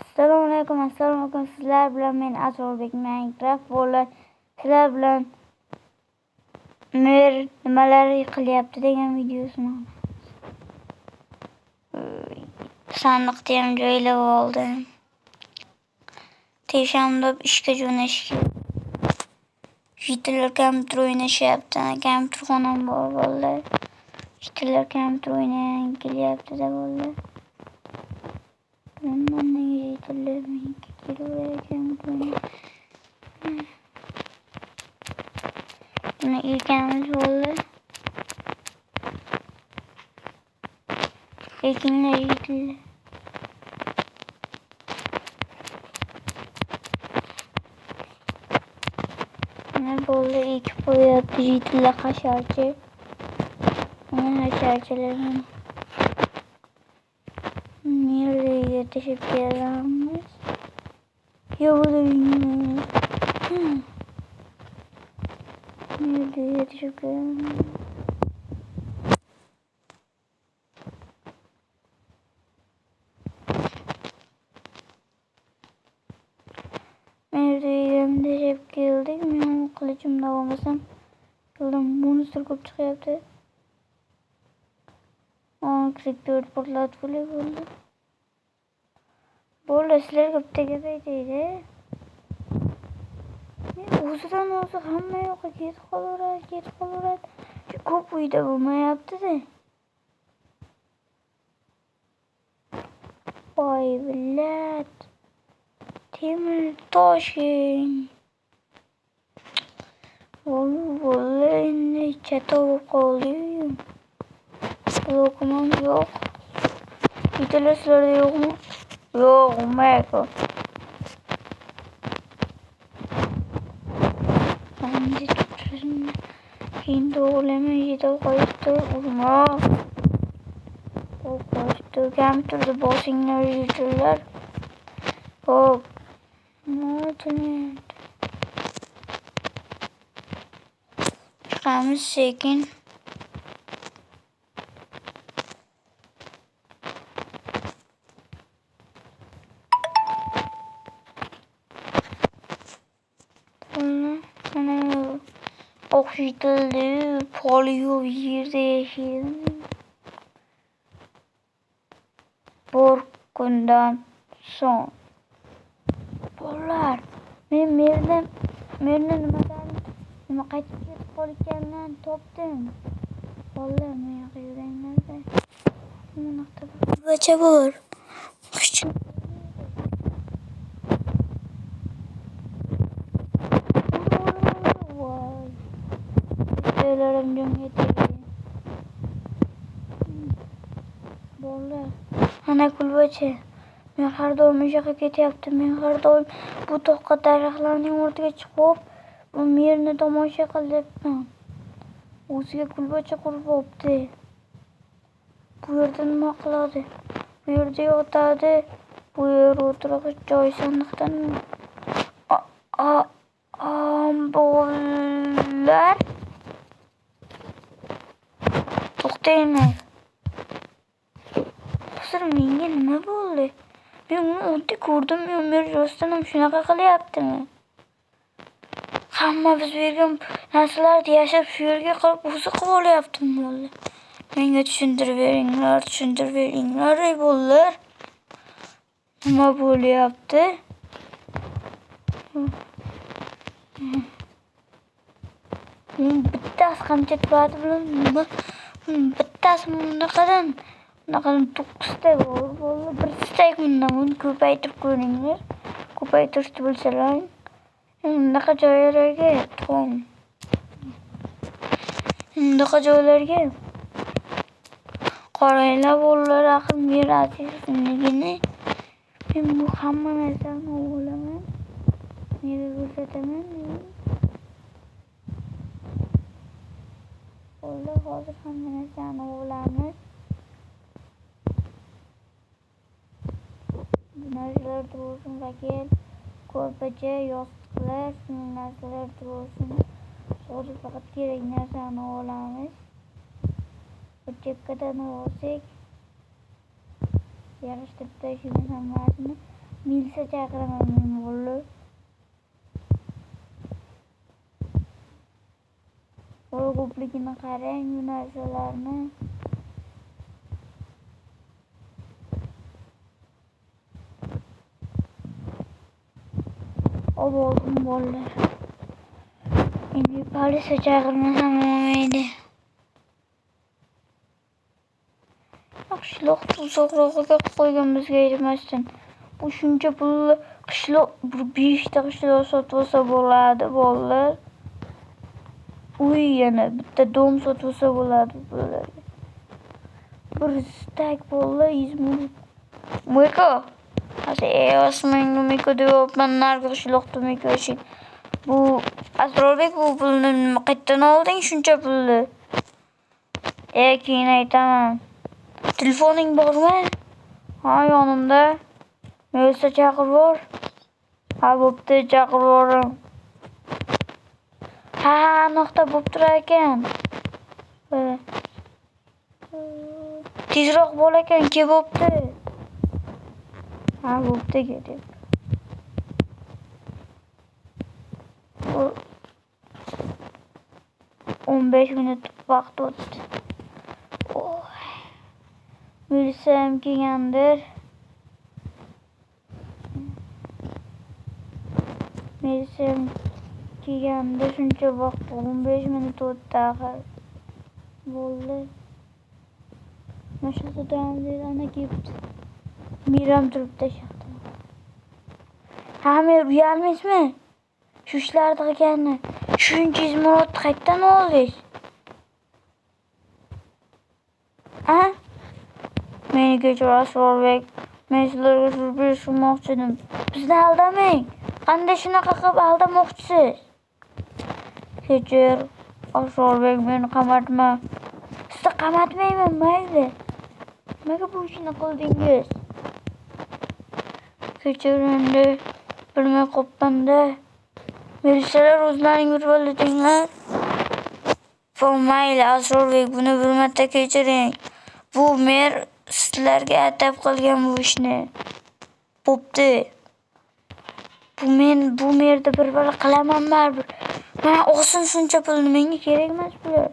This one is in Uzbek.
Assalomu alaykum. Sizlar bilan men Asrorbek Minecraft bo'ladi. Sizlar bilan mer nimalar qilyapti degan videosini sandiqda ham joylab oldim. Teshamda ishga jo'nashga. Jitlar kompyuter o'ynashyapti. Kompyuter xonam bor bolalar. Jitlar kompyuter o'ynayotgan kelyapti-da bolalar. Buni ilkamiz bo'ldi. Ekinlar yetili. Mana bo'ldi ekib qo'yapti yetili hasharchi. Mana hasharchilarni nereye yetişip gelmiş? Yavrum. Nereye yetişip gelmiş? Nereye yetişip geldik? Benim kılıcımda olmasam. Yolum monster çok çıkıyordu. Creeper portlat böyle oldu. Böyle sizler köpte gebeydi. Uzadan olsa hamma yok. Git kolarat. Ko'p uyda bo'lmayapti-da. Voy billat. Temir toshing. Vallahi endi chatov qoldim. Blokum yok. Videolar yok mu? Yok, Michael. Şimdi tutun. Hindi oleme yedi koydu. Urma. O koydu. Kompüterde bossingler yürürler. Hop. Ne oldu? Çıkarmış sekin. Oksijenli polio yerde yaşayan Borkundan son. Bollar. Men merdan nima qaytib ketib qolganini topdim. Bollar men qilganlarda bunaqa bacha bor. Şeylerim cümleti. Bollar. Ana kulbacha. Men har doim o'shaga ketyaptim. Men har doim bu to'qqa daraxtlarning o'rtiga chiqib, bu yerni tomosha qilyapman. O'ziga kulbacha qurib olibdi. Bu yerda nima qiladi? Bu yerda yotadi. Bu yer o'tirg'ich joy sandiqdan. Bollar. To'xtanglar. Hozir menga nima bo'ldi? Men uni o'tda ko'rdim, men rostdan ham shunaqa qilyaptimi? Hamma biz bergan narsalarni yashab shu yerga qilib o'zi qilib olyaptimi bo'ldi? Menga tushuntirib beringlar, ey bollar. Nima bo'lyapti? Bittasi qancha turadi bilan nima? Bittasi bunaqadan 9ta bor. Bir stek bundan ko'paytirib ko'ringlar. Ko'paytirishni bilsalar. Bunaqa joylarga to'ng. Bunaqa joylarga qaranglar bolalar, axir mer azizligini. Men bu hamma narsani o'g'laman. Meni ko'rsataman. Bolalar hozir hamma narsani o'g'lamiz. Narsalar tursin vakil, ko'rpacha, yostiqlar, shunday narsalar tursin. Hozir faqat kerak narsani olamiz. Bu chekkadan olsak yarıştırıp da şunu hammasını militsiya chaqiraman men bolalar. Voy ko'pligini qarang bu narsalarni. Oldim bolalar. Endi politsiya chaqirmasam bo'lmaydi. Qishloq uzoqroqqa qo'ygan bizga aytmasdan. Bu shuncha pulni qishloq bir 5 ta qishloq sotib olsa bo'ladi bolalar. Uy yana bitta dom sotib olsa bo'ladi bularga. Bir stak bolalar 100 ming. Miko. Hozir osmang Miko deyapman nargi qishloqda Miko shik. Bu Asrobek bu pulni qayerdan olding shuncha pulni? Keyin aytaman. Telefoning bormi? Ha, yonimda. Militsiya chaqirib bor. Ha, bo'pti, chaqirib boraman. Ha, aniqda bo'p turar ekan. Tezroq bo'l ekan, ke bo'pti. Ha, bo'pti kerak. 15 minut vaqt o'tdi. Militsiya ham kelgandir. Shuncha vaqt 15 minut o'tdi axir. Bo'ldi. Mashina davom ana kelibdi. Miram turibdi shaxta. Ha, men uyalmaysizmi? Shu ishlarni qilganni. Shuncha izmurod qayerdan oldingiz? Ha? Meni kechir Asrobek. Men sizlarga surpriz qilmoqchi edim. Bizni aldamang. Qanday shunaqa qilib aldamoqchisiz? Kechir Asrobek, meni qamatma. Sizni qamatmayman, mayli. Nimaga bu ishni qildingiz? Kechir endi bilmay qopman-da. Militsiyalar o'zlaring bir bo'ladinglar. Mayli Asrobek, buni bir marta kechiring. Bu mer sizlarga atab qilgan bu ishni. Bo'pti. Bu merda bir bala qilaman baribir. Mana olsin shuncha pulni, menga kerak emas bular.